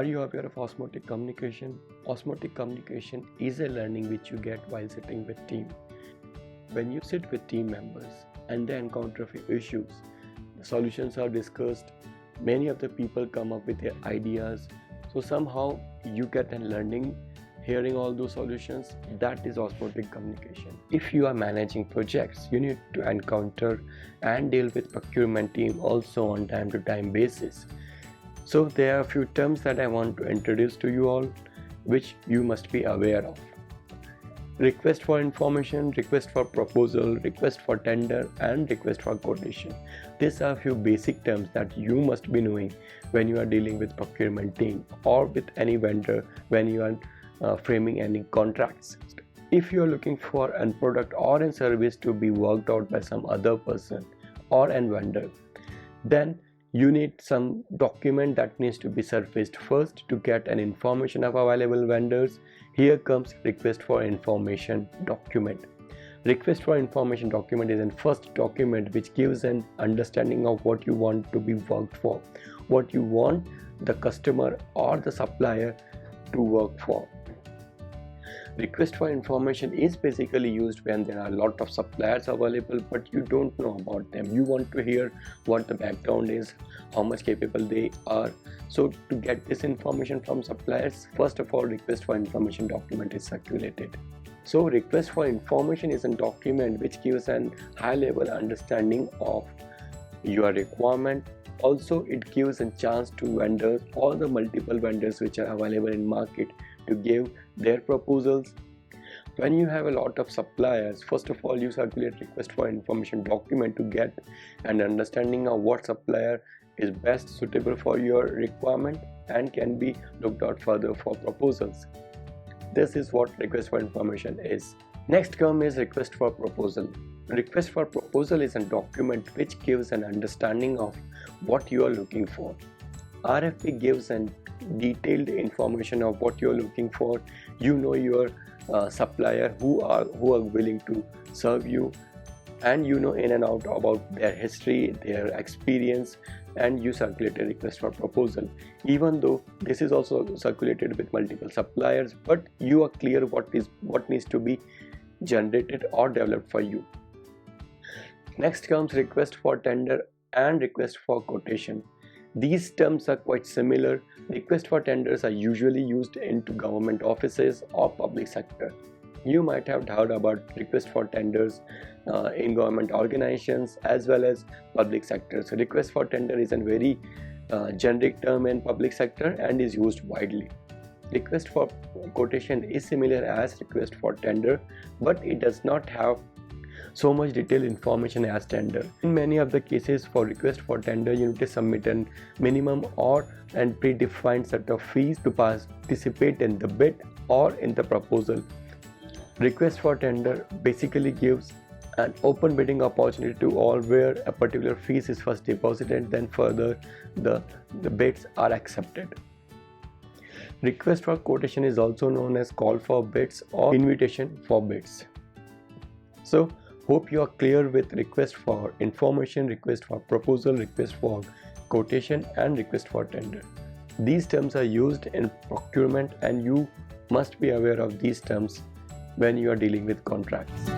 Are you aware of osmotic communication? Osmotic communication is a learning which you get while sitting with team. When you sit with team members and they encounter few issues, the solutions are discussed, many of the people come up with their ideas, so somehow you get a learning hearing all those solutions. That is osmotic communication. If you are managing projects, you need to encounter and deal with procurement team also on time to time basis. So there are a few terms that I want to introduce to you all which you must be aware of. Request for information, request for proposal, request for tender and request for quotation. These are a few basic terms that you must be knowing when you are dealing with procurement team or with any vendor when you are framing any contracts. If you are looking for a product or a service to be worked out by some other person or a vendor, then you need some document that needs to be surfaced first to get an information of available vendors. Here comes request for information document. Request for information document is a first document which gives an understanding of what you want to be worked for, what you want the customer or the supplier to work for. Request for information is basically used when there are a lot of suppliers available but you don't know about them. You want to hear what the background is, how much capable they are. So to get this information from suppliers, first of all, request for information document is circulated. So request for information is a document which gives an high level understanding of your requirement. Also, it gives a chance to vendors, all the multiple vendors which are available in market, to give their proposals. When you have a lot of suppliers, first of all you circulate request for information document to get an understanding of what supplier is best suitable for your requirement and can be looked out further for proposals. This is what request for information is. Next term is request for proposal. Request for proposal is a document which gives an understanding of what you are looking for. RFP gives an detailed information of what you're looking for. You know your supplier who are willing to serve you, and you know in and out about their history, their experience, and you circulate a request for proposal. Even though this is also circulated with multiple suppliers, but you are clear what needs to be generated or developed for you. Next comes request for tender and request for quotation. These terms are quite similar. Request for tenders are usually used into government offices or public sector. You might have heard about request for tenders in government organizations as well as public sector. So request for tender is a very generic term in public sector and is used widely. Request for quotation is similar as request for tender, but it does not have so much detailed information as tender. In many of the cases for request for tender, you need to submit a minimum or a predefined set of fees to participate in the bid or in the proposal. Request for tender basically gives an open bidding opportunity to all where a particular fees is first deposited, then further the bids are accepted. Request for quotation is also known as call for bids or invitation for bids. So hope you are clear with request for information, request for proposal, request for quotation and request for tender. These terms are used in procurement and you must be aware of these terms when you are dealing with contracts.